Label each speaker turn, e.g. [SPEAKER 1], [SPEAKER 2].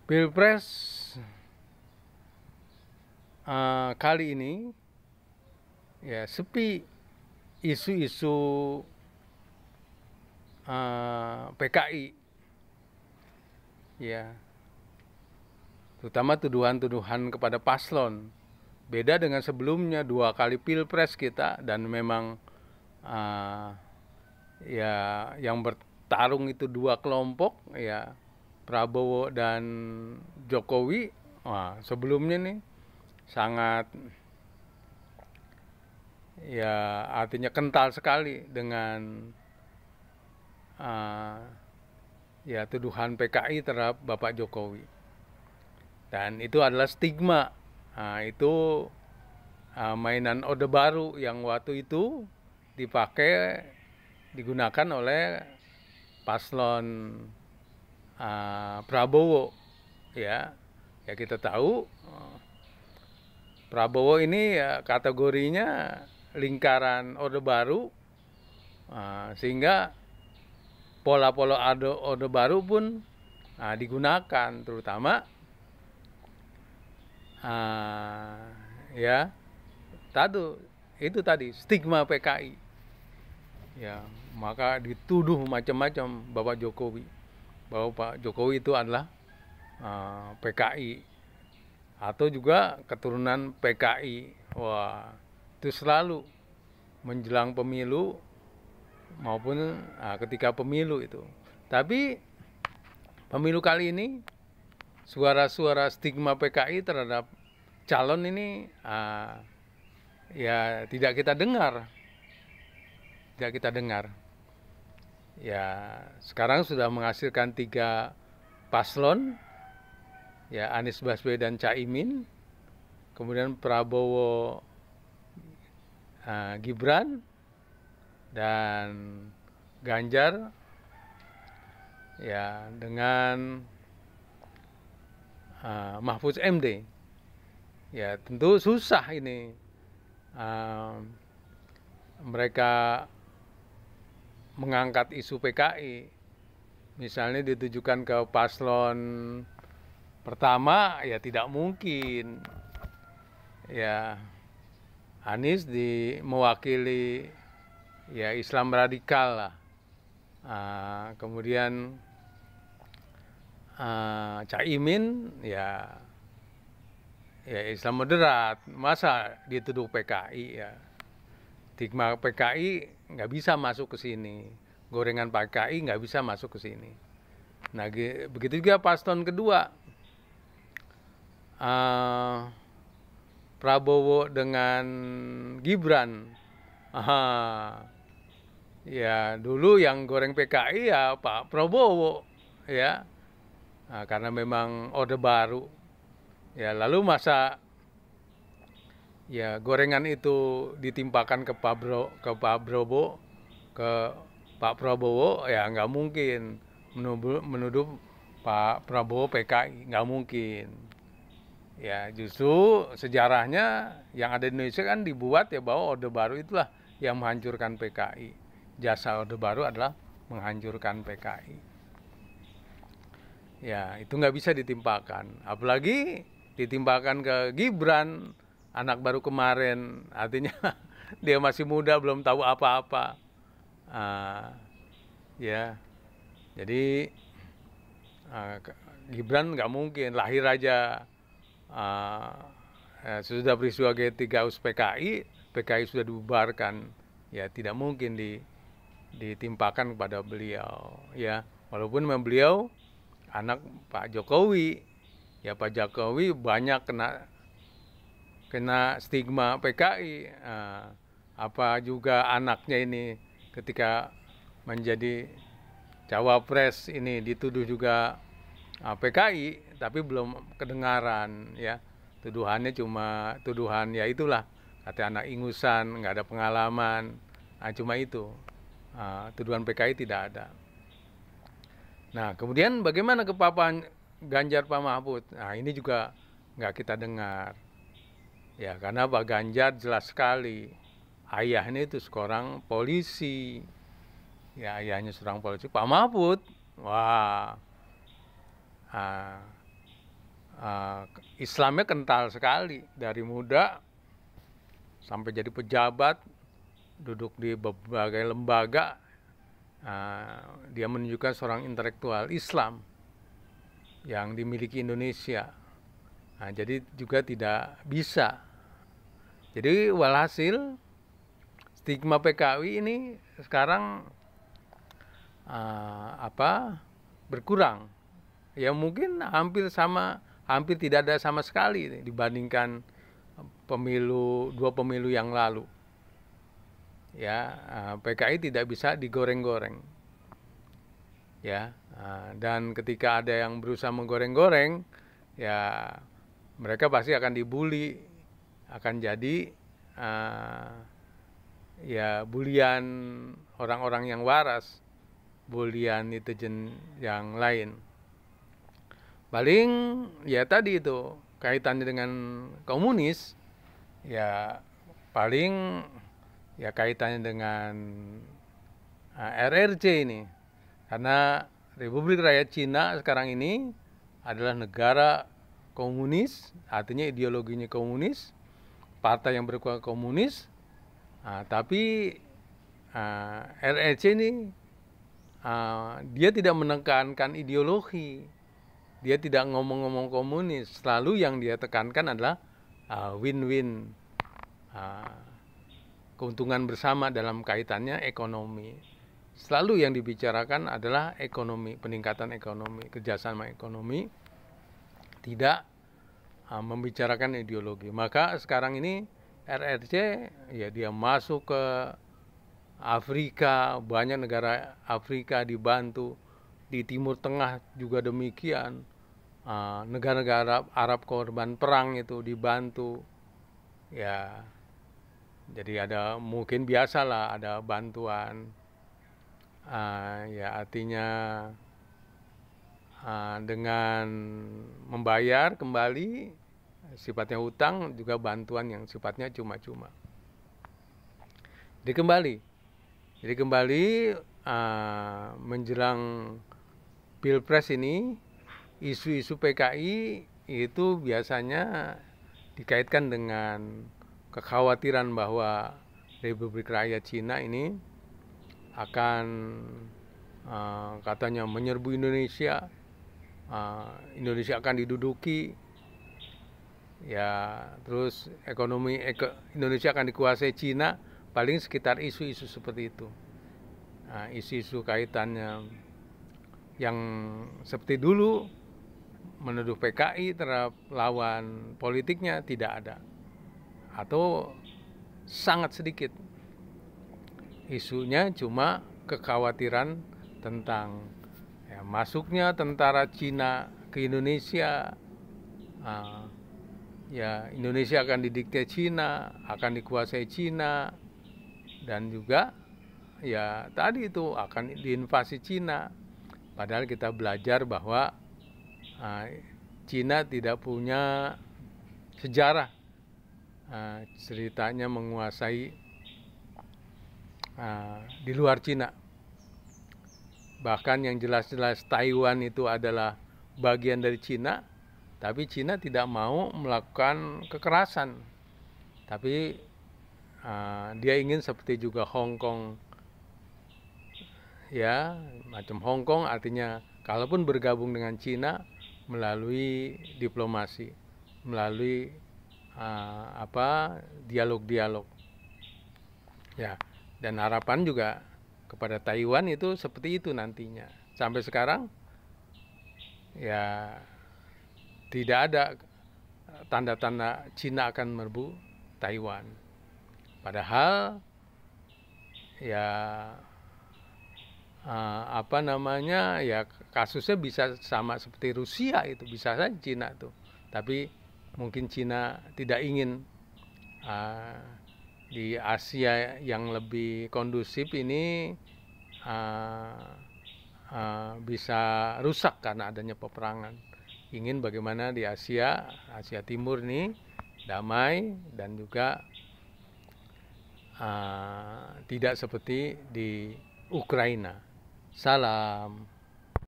[SPEAKER 1] Pilpres kali ini ya sepi isu-isu PKI, ya, terutama tuduhan-tuduhan kepada paslon. Beda dengan sebelumnya 2 kali pilpres kita, dan memang ya yang bertarung itu 2 kelompok, ya, Prabowo dan Jokowi. Wah, sebelumnya nih sangat, ya, artinya kental sekali dengan ya tuduhan PKI terhadap Bapak Jokowi, dan itu adalah stigma. Itu mainan Orde Baru yang waktu itu digunakan oleh paslon Prabowo, ya. Ya, kita tahu Prabowo ini ya kategorinya lingkaran Orde Baru, sehingga pola-pola Orde Baru pun digunakan, terutama ya itu tadi stigma PKI, ya. Maka dituduh macam-macam Bapak Jokowi, bahwa Pak Jokowi itu adalah PKI atau juga keturunan PKI. Wah, itu selalu menjelang pemilu maupun ketika pemilu itu. Tapi pemilu kali ini suara-suara stigma PKI terhadap calon ini ya tidak kita dengar. Ya, sekarang sudah menghasilkan 3 paslon, ya, Anies Baswedan, Caimin, kemudian Prabowo, Gibran, dan Ganjar, ya, dengan Mahfud MD. Ya, tentu susah ini mereka mengangkat isu PKI. Misalnya ditujukan ke paslon pertama, ya tidak mungkin. Ya, Anies mewakili ya Islam radikal lah. Kemudian Caimin ya Islam moderat. Masa dituduh PKI, ya. Stigma PKI nggak bisa masuk ke sini. Gorengan PKI nggak bisa masuk ke sini. Nah, begitu juga paslon kedua. Prabowo dengan Gibran. Ya, dulu yang goreng PKI ya Pak Prabowo, ya. Karena memang Orde Baru. Ya, lalu masa ya gorengan itu ditimpakan ke Pak Prabowo, ya nggak mungkin menuduh Pak Prabowo PKI, nggak mungkin. Ya, justru sejarahnya yang ada di Indonesia kan dibuat ya bahwa Orde Baru itulah yang menghancurkan PKI. Jasa Orde Baru adalah menghancurkan PKI. Ya, itu nggak bisa ditimpakan. Apalagi ditimpakan ke Gibran, anak baru kemarin, artinya dia masih muda, belum tahu apa-apa. Ya, jadi Gibran nggak mungkin lahir aja sudah peristiwa G3 US PKI sudah dibubarkan, ya tidak mungkin ditimpakan kepada beliau, ya. Walaupun memang beliau anak Pak Jokowi, ya, Pak Jokowi banyak kena stigma PKI. Apa juga anaknya ini ketika menjadi cawapres ini dituduh juga PKI, tapi belum kedengaran, ya. Tuduhannya cuma tuduhan, ya itulah, kata anak ingusan, nggak ada pengalaman. Cuma itu, tuduhan PKI tidak ada. Nah, kemudian bagaimana kepapahan Ganjar Pak Mahfud? Nah, ini juga nggak kita dengar. Ya, karena Pak Ganjar jelas sekali ayahnya itu seorang polisi. Ya, ayahnya seorang polisi. Pak Mahfud, wah, Islamnya kental sekali dari muda sampai jadi pejabat, duduk di berbagai lembaga. Dia menunjukkan seorang intelektual Islam yang dimiliki Indonesia. Jadi juga tidak bisa. Jadi walhasil stigma PKI ini sekarang berkurang. Ya mungkin hampir tidak ada sama sekali dibandingkan dua pemilu yang lalu. Ya, PKI tidak bisa digoreng-goreng. Ya, dan ketika ada yang berusaha menggoreng-goreng, ya mereka pasti akan dibully, akan jadi ya bulian orang-orang yang waras, bulian netizen yang lain. Paling ya tadi itu kaitannya dengan komunis, ya paling ya kaitannya dengan RRC ini, karena Republik Rakyat Cina sekarang ini adalah negara komunis, artinya ideologinya komunis, partai yang berkuasa komunis, tapi RRC ini dia tidak menekankan ideologi, dia tidak ngomong-ngomong komunis, selalu yang dia tekankan adalah win-win, keuntungan bersama dalam kaitannya ekonomi. Selalu yang dibicarakan adalah ekonomi, peningkatan ekonomi, kerjasama ekonomi, tidak membicarakan ideologi. Maka sekarang ini RRC ya dia masuk ke Afrika, banyak negara Afrika dibantu, di Timur Tengah juga demikian, negara-negara Arab korban perang itu dibantu. Ya, jadi ada mungkin biasalah ada bantuan, ya artinya dengan membayar kembali sifatnya hutang, juga bantuan yang sifatnya cuma-cuma. Jadi kembali menjelang Pilpres ini, isu-isu PKI itu biasanya dikaitkan dengan kekhawatiran bahwa Republik Rakyat Cina ini akan katanya menyerbu Indonesia, Indonesia akan diduduki, ya terus Indonesia akan dikuasai Cina, paling sekitar isu-isu seperti itu. Isu-isu kaitannya yang seperti dulu menuduh PKI terhadap lawan politiknya tidak ada, atau sangat sedikit. Isunya cuma kekhawatiran tentang ya, masuknya tentara Cina ke Indonesia, ya Indonesia akan didikte Cina, akan dikuasai Cina, dan juga ya tadi itu akan diinvasi Cina. Padahal kita belajar bahwa Cina tidak punya sejarah ceritanya menguasai di luar Cina. Bahkan yang jelas-jelas Taiwan itu adalah bagian dari Cina, tapi Cina tidak mau melakukan kekerasan. Tapi dia ingin seperti juga Hong Kong, ya macam Hong Kong, artinya kalaupun bergabung dengan Cina melalui diplomasi, melalui dialog-dialog, ya. Dan harapan juga kepada Taiwan itu seperti itu nantinya. Sampai sekarang ya tidak ada tanda-tanda Cina akan merebut Taiwan. Padahal ya ya kasusnya bisa sama seperti Rusia, itu bisa saja Cina tuh. Tapi mungkin Cina tidak ingin di Asia yang lebih kondusif ini bisa rusak karena adanya peperangan. Ingin bagaimana di Asia Timur ini damai dan juga tidak seperti di Ukraina. Salam.